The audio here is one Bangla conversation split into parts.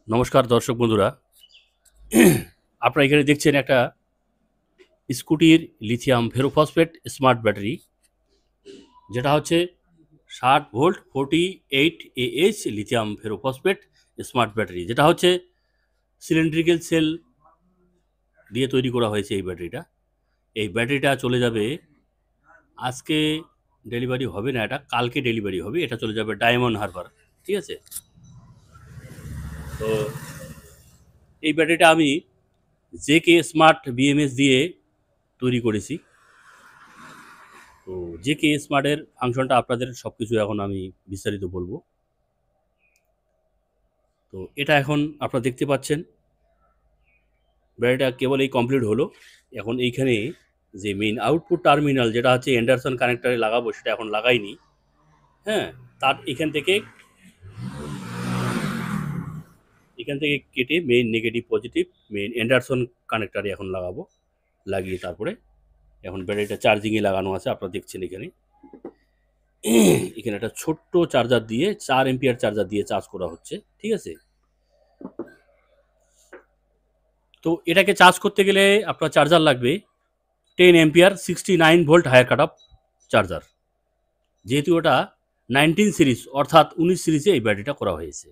নমস্কার দর্শক বন্ধুরা। আপনারা এখানে দেখছেন একটা স্কুটির লিথিয়াম ফেরোফসফেট স্মার্ট ব্যাটারি, যেটা হচ্ছে 60 volt 48 AH lithium ferrophosphate smart battery, যেটা হচ্ছে সিলিন্ড্রিক্যাল সেল দিয়ে তৈরি করা হয়েছে এই ব্যাটারিটা চলে যাবে, আজকে ডেলিভারি হবে না, এটা কালকে ডেলিভারি হবে। এটা চলে যাবে ডায়মন্ড হারবার, ঠিক আছে? তো এই ব্যাটারিটা আমি জেকে স্মার্ট বিএমএস দিয়ে তৈরি করেছি। তো জেকে স্মার্টের ফাংশনটা আপনাদের সব কিছু এখন আমি বিস্তারিত বলবো। তো এটা এখন আপনারা দেখতে পাচ্ছেন, ব্যাটারিটা কেবল এই কমপ্লিট হলো। এখন এইখানে যে মেইন আউটপুট টার্মিনাল, যেটা হচ্ছে অ্যান্ডারসন কানেক্টারে লাগাবো, সেটা এখন লাগাইনি। হ্যাঁ, তার এখান থেকে কেটে main negative positive main Anderson কানেক্টারে এখন লাগাবো। লাগিয়ে তারপরে এখন ব্যাটারিটা চার্জিংয়ে লাগানো আছে, আপনারা দেখছেন এখানে। এখানে একটা ছোট্ট চার্জার দিয়ে 4 এম্পিয়ার চার্জার দিয়ে চার্জ করা হচ্ছে, ঠিক আছে? তো এটাকে চার্জ করতে গেলে আপনার চার্জার লাগবে 10 ampere 69 volt higher cut off charger, যেহেতু ওটা 19 সিরিজ অর্থাৎ 19 সিরিজে এই ব্যাটারিটা করা হয়েছে।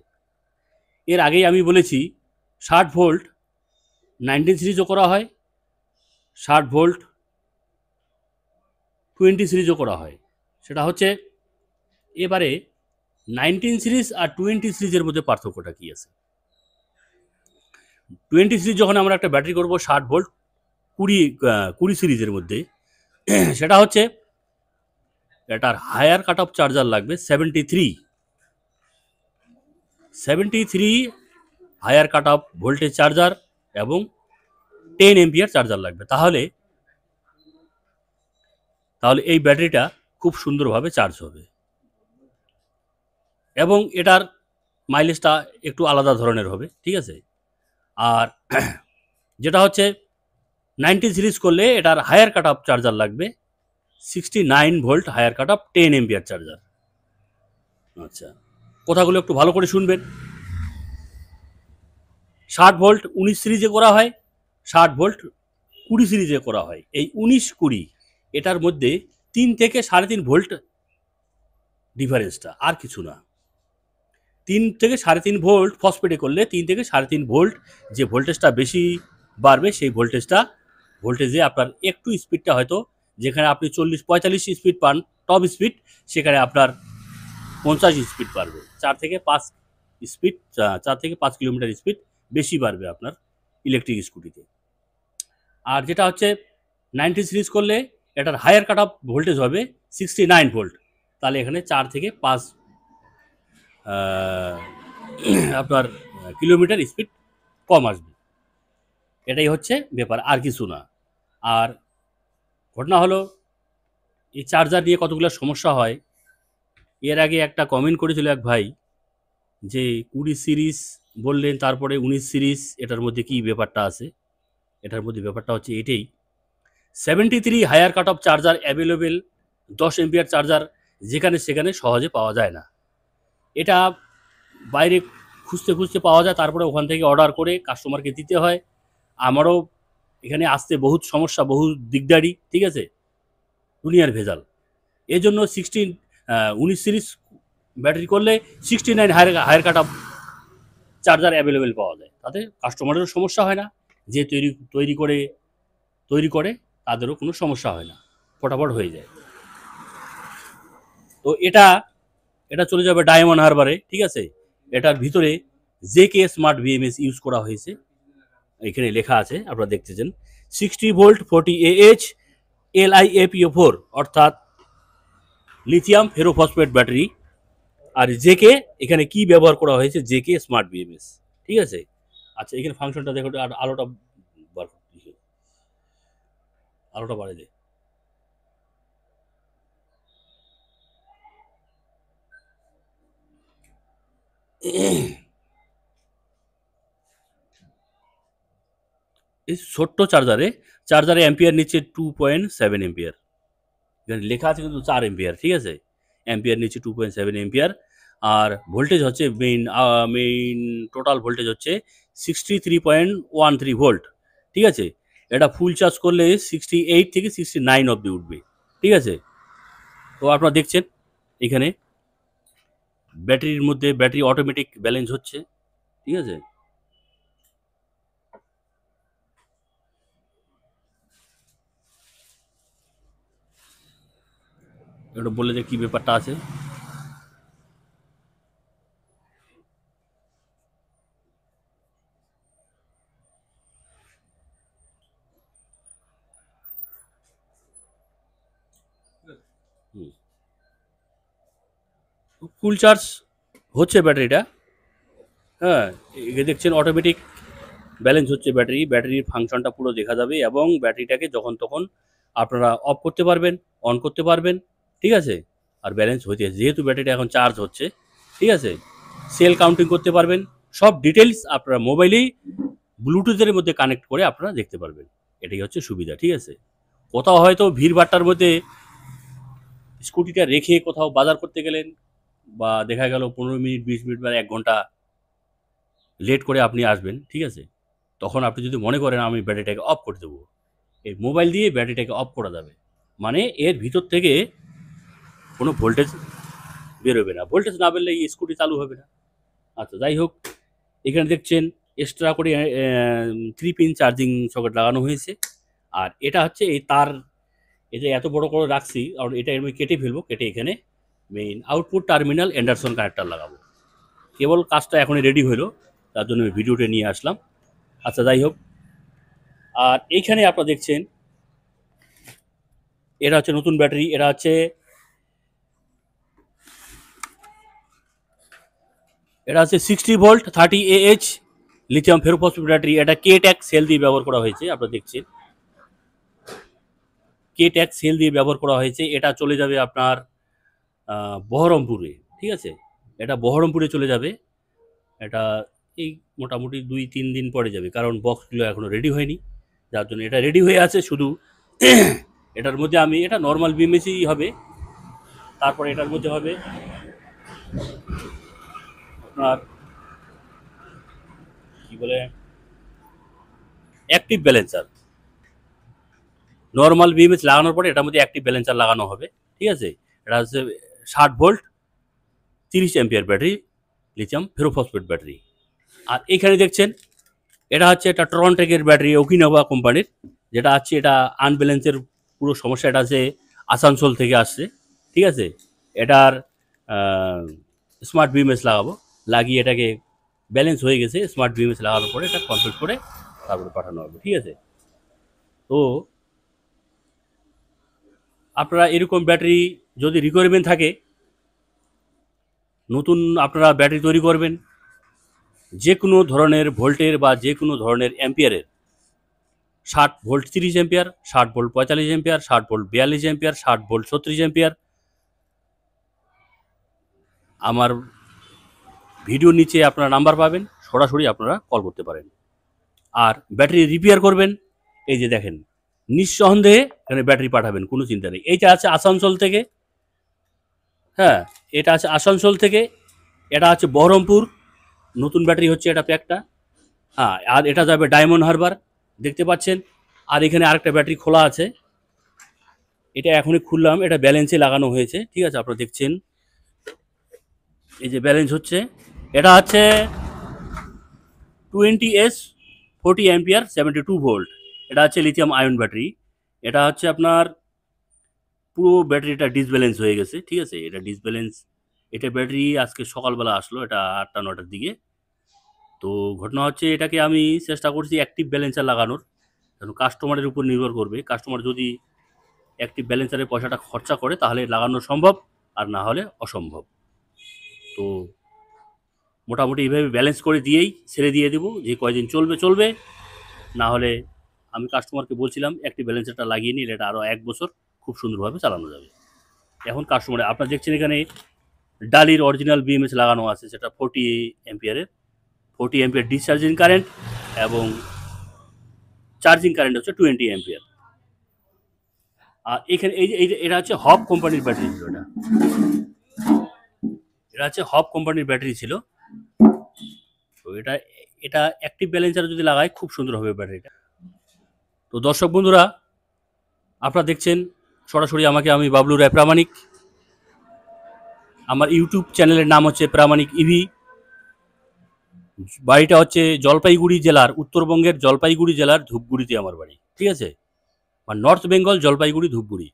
এর আগেই আমি বলেছি 60 ভোল্ট 19 সিরিজও করা হয়, 60 ভোল্ট 20 সিরিজও করা হয়। সেটা হচ্ছে, এবারে 19 সিরিজ আর 20 সিরিজের মধ্যে পার্থক্যটা কী আছে? 20 সিরিজ যখন আমরা একটা ব্যাটারি করব 60 ভোল্ট 20 সিরিজের মধ্যে, সেটা হচ্ছে এটার হায়ার কাট অফ চার্জার লাগবে 73 higher cut off voltage charger এবং 10 এম্পিয়ার চার্জার লাগবে। তাহলে এই ব্যাটারিটা খুব সুন্দরভাবে চার্জ হবে এবং এটার মাইলেজটা একটু আলাদা ধরনের হবে, ঠিক আছে? আর যেটা হচ্ছে 90 সিরিজ করলে এটার হায়ার কাট অফ চার্জার লাগবে 69 volt higher cut off 10 ampere charger. আচ্ছা, কথাগুলো একটু ভালো করে শুনবেন। 60 ভোল্ট 19 সিরিজে করা হয়, 60 ভোল্ট 20 সিরিজে করা হয়। এই 19-20 এটার মধ্যে 3 থেকে 3.5 ভোল্ট ডিফারেন্সটা, আর কিছু না। 3 থেকে 3.5 ভোল্ট ফসফেটে করলে 3 থেকে 3.5 ভোল্ট যে ভোল্টেজটা বেশি বাড়বে, সেই ভোল্টেজে আপনার একটু স্পিডটা হয়তো, যেখানে আপনি 40-45 স্পিড পান টপ স্পিড, সেখানে আপনার 50 স্পিড বাড়বে। 4 থেকে 5 কিলোমিটার স্পিড বেশি বাড়বে আপনার ইলেকট্রিক স্কুটিতে। আর যেটা হচ্ছে 90 সিরিজ করলে এটার হায়ার কাট অফ ভোল্টেজ হবে 69 ভোল্ট, তাহলে এখানে 4 থেকে 5 আপনার কিলোমিটার স্পিড কম আসবে। এটাই হচ্ছে ব্যাপার, আর কিছু না। আর ঘটনা হলো, এই চার্জার নিয়ে কতগুলো সমস্যা হয়। এর আগে একটা কমেন্ট করেছিল এক ভাই, যে 20 সিরিজ বললেন, তারপরে 19 সিরিজ, এটার মধ্যে কি ব্যাপারটা আছে? এটার মধ্যে ব্যাপারটা হচ্ছে এটাই, 73 higher cut off charger available 10 ampere charger যেখানে সেখানে সহজে পাওয়া যায় না। এটা বাইরে খুঁজতে পাওয়া যায়, তারপরে ওখান থেকে অর্ডার করে কাস্টমারকে দিতে হয়। আমারও এখানে আসতে বহুত সমস্যা, বহু দিকদারি, ঠিক আছে? দুনিয়ার ভেজাল। এই জন্য 19 সিরিজ ব্যাটারি করলে 69 higher cut off charger available পাওয়া যায়, তাতে কাস্টমারেরও সমস্যা হয় না, যে তৈরি করে তাদেরও কোনো সমস্যা হয় না, ফটাফট হয়ে যায়। তো এটা চলে যাবে ডায়মন্ড হারবারে, ঠিক আছে? এটার ভিতরে জেকে স্মার্ট বিএমএস ইউজ করা হয়েছে, এখানে লেখা আছে, আপনারা দেখতেছেন। 60 ভোল্ট 40 AH LiFeO4 অর্থাৎ লিথিয়াম ফেরোফসফেট ব্যাটারি। আর জেকে এখানে কি ব্যবহার করা হয়েছে, জেকে স্মার্ট বিএমএস, ঠিক আছে? আচ্ছা, এখানে ফাংশনটা দেখো, আর আলোটা বাড়ে দে। এই ছোট্ট চার্জারে অ্যাম্পিয়ার নিচ্ছে 2.7 এম্পিয়ার, এখানে লেখা আছে কিন্তু 4 এম্পিয়ার, ঠিক আছে? অ্যাম্পিয়ার নিচ্ছে 2.7 এম্পিয়ার। আর ভোল্টেজ হচ্ছে মেইন টোটাল ভোল্টেজ হচ্ছে 63.13 ভোল্ট। ঠিক আছে, এটা ফুল চার্জ করলে 68 থেকে 69 অবধি উঠবে। ঠিক আছে, তো আপনারা দেখছেন এখানে ব্যাটারির মধ্যে ব্যাটারি অটোমেটিক ব্যালেন্স হচ্ছে। ঠিক আছে, এটা বলে যে কি ব্যাপারটা আছে। ফুল চার্জ হচ্ছে ব্যাটারিটা। হ্যাঁ, এই দেখছেন অটোমেটিক ব্যালেন্স হচ্ছে ব্যাটারির ফাংশনটা পুরো দেখা যাবে এবং ব্যাটারিটাকে যখন তখন আপনারা অফ করতে পারবেন, অন করতে পারবেন। ঠিক আছে, আর ব্যালেন্স হইতে যেহেতু ব্যাটারিটা এখন চার্জ হচ্ছে, ঠিক আছে, সেল কাউন্টিং করতে পারবেন। সব ডিটেলস আপনারা মোবাইলেই ব্লুটুথের মধ্যে কানেক্ট করে আপনারা দেখতে পারবেন। এটাই হচ্ছে সুবিধা। ঠিক আছে, কোথাও হয়তো ভিড়ভাট্টার মধ্যে স্কুটিটা রেখে কোথাও বাজার করতে গেলেন, বা দেখা গেল 15 মিনিট 20 মিনিট বা 1 ঘন্টা লেট করে আপনি আসবেন। ঠিক আছে, তখন আপনি যদি মনে করেন আমি ব্যাটারিটাকে অফ করে দেবো, এই মোবাইল দিয়ে ব্যাটারিটাকে অফ করা যাবে। মানে এর ভিতর থেকে কোনো ভোল্টেজ বেরোবে না, ভোল্টেজ না বেরলে এই স্কুটি চালু হবে না। আচ্ছা, যাই হোক, এখানে দেখছেন এক্সট্রা করে 3 পিন চার্জিং সকেট লাগানো হয়েছে। আর এটা হচ্ছে এই তার, এটা এত বড় করে রাখছি আর এটা আমি কেটে ফেলবো, কেটে এখানে main output terminal Anderson connector লাগাবো। কেবল কাজটা এখনই রেডি হলো, তার জন্য আমি ভিডিওটা নিয়ে আসলাম। আচ্ছা, যাই হোক, আর এইখানে আপনারা দেখছেন এটা হচ্ছে নতুন ব্যাটারি। এটা হচ্ছে 60 volt 30 AH lithium ferrophosphate battery. এটা কে ট্যাগ সেল দিয়ে ব্যবহার করা হয়েছে। আপনারা দেখছেন কে ট্যাগ সেল দিয়ে ব্যবহার করা হয়েছে। এটা চলে যাবে আপনার বহরমপুরে। ঠিক আছে, এটা বহরমপুরে চলে যাবে। এটা এই মোটামুটি 2-3 দিন পরে যাবে, কারণ বক্সগুলো এখনো রেডি হয়নি, যার জন্য এটা রেডি হয়ে আছে। শুধু এটার মধ্যে আমি এটা নর্মাল বিএমএসই হবে, তারপরে এটার মধ্যে হবে আপনার কি বলে অ্যাক্টিভ ব্যালেন্সার। নর্মাল বিএমএস লাগানোর পরে এটার মধ্যে অ্যাক্টিভ ব্যালেন্সার লাগানো হবে। ঠিক আছে, এটা হচ্ছে 60 volt 30 ampere battery, lithium ferrophosphate battery. আর এখানে দেখছেন এটা হচ্ছে একটা ট্রনটেকের ব্যাটারি, ওকিনাওয়া কোম্পানির, যেটা আছে এটা আনব্যালেন্সের পুরো সমস্যা এটা আছে আসানসোল থেকে আসছে। ঠিক আছে, এটার স্মার্ট বিএমএস লাগাবো, লাগিয়ে এটাকে ব্যালেন্স হয়ে গেছে। স্মার্ট বিএমএস লাগানোর পরে এটা কমপ্লিট করে তারপরে পাঠানো হবে। ঠিক আছে, তো আপনারা এরকম ব্যাটারি যদি রিকোয়ারমেন্ট থাকে, নতুন আপনারা ব্যাটারি তৈরি করবেন যে কোনো ধরনের ভোল্টের বা যে কোনো ধরনের অ্যাম্পিয়ারের, 60 volt 30 ampere, 60 volt 45 ampere, 60 volt 42 ampere, 60 volt 36 ampere, আমার ভিডিওর নিচে আপনারা নাম্বার পাবেন, সরাসরি আপনারা কল করতে পারেন। আর ব্যাটারি রিপেয়ার করবেন, এই যে দেখেন নিঃসন্দেহে এখানে ব্যাটারি পাঠাবেন, কোনো চিন্তা নেই। এইটা আছে আসানসোল থেকে। হ্যাঁ, এটা আছে আসানসোল থেকে, এটা আছে বহরমপুর। নতুন ব্যাটারি হচ্ছে এটা প্যাকটা। হ্যাঁ, আর এটা যাবে ডায়মন্ড হারবার, দেখতে পাচ্ছেন। আর এখানে আরেকটা ব্যাটারি খোলা আছে, এটা এখনই খুললাম, এটা ব্যালেন্সে লাগানো হয়েছে। ঠিক আছে, আপনারা দেখছেন এই যে ব্যালেন্স হচ্ছে। এটা হচ্ছে 20S 40 অ্যাম্পিয়ার 72 ভোল্ট। এটা হচ্ছে লিথিয়াম আয়ন ব্যাটারি। এটা হচ্ছে আপনার পুরো ব্যাটারিটা ডিসব্যালেন্স হয়ে গেছে। ঠিক আছে, এটা ডিসব্যালেন্স, এটা ব্যাটারি আজকে সকালবেলা আসলো, এটা 8টা 9টার দিকে। তো ঘটনা হচ্ছে এটাকে আমি চেষ্টা করছি অ্যাক্টিভ ব্যালেন্সার লাগানোর, কারণ কাস্টমারের উপর নির্ভর করবে। কাস্টমার যদি অ্যাক্টিভ ব্যালেন্সারের পয়সাটা খরচা করে তাহলে লাগানো সম্ভব, আর না হলে অসম্ভব। তো মোটামুটি এইভাবে ব্যালেন্স করে দিয়েই ছেড়ে দিয়ে দেবো, যে কয়দিন চলবে চলবে, না হলে আমি কাস্টমারকে বলছিলাম অ্যাক্টিভ ব্যালেন্সারটা লাগিয়ে নিলে এটা আরও 1 বছর খুব সুন্দরভাবে চালানো যাবে। এখন কাস্টমারে আপনারা দেখছেন এখানে ডালির অরিজিনাল বিএমএস লাগানো আছে, সেটা 40 অ্যাম্পিয়ারের। 40 অ্যাম্পিয়ার ডিসচার্জিং কারেন্ট এবং চার্জিং কারেন্ট হচ্ছে 20 অ্যাম্পিয়ার। আর এখানে এই যে এটা হচ্ছে হব কোম্পানির ব্যাটারি। এটা এটা হচ্ছে হব কোম্পানির ব্যাটারি ছিল। তো এটা এটা অ্যাক্টিভ ব্যালেন্সার যদি লাগায় খুব সুন্দর হবে ব্যাটারিটা। তো দর্শক বন্ধুরা, আপনারা দেখছেন সরাসরি আমাকে, আমি বাবলু রায় প্রামাণিক। আমার ইউটিউব চ্যানেলের নাম হচ্ছে প্রামাণিক ইভি। বাড়িটা হচ্ছে জলপাইগুড়ি জেলার, উত্তরবঙ্গের জলপাইগুড়ি জেলার ধূপগুড়িতে আমার বাড়ি, ঠিক আছে? বা নর্থ বেঙ্গল, জলপাইগুড়ি, ধূপগুড়ি।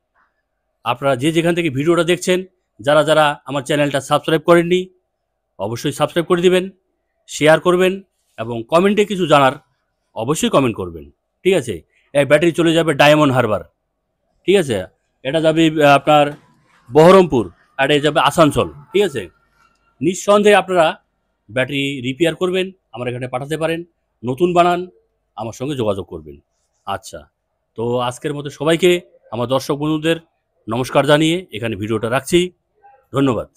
আপনারা যে যেখান থেকে ভিডিওটা দেখছেন, যারা যারা আমার চ্যানেলটা সাবস্ক্রাইব করেননি, অবশ্যই সাবস্ক্রাইব করে দিবেন, শেয়ার করবেন এবং কমেন্টে কিছু জানার অবশ্যই কমেন্ট করবেন, ঠিক আছে? এই ব্যাটারি চলে যাবে ডায়মন্ড হারবার, ঠিক আছে? এটা যাবে আপনার বহরমপুর, আর এটা যাবে আসানসোল, ঠিক আছে? নিঃসন্দেহে আপনারা ব্যাটারি রিপেয়ার করবেন, আমার এখানে পাঠাতে পারেন, নতুন বানান, আমার সঙ্গে যোগাযোগ করবেন। আচ্ছা, তো আজকের মতো সবাইকে, আমার দর্শক বন্ধুদের নমস্কার জানিয়ে এখানে ভিডিওটা রাখছি। ধন্যবাদ।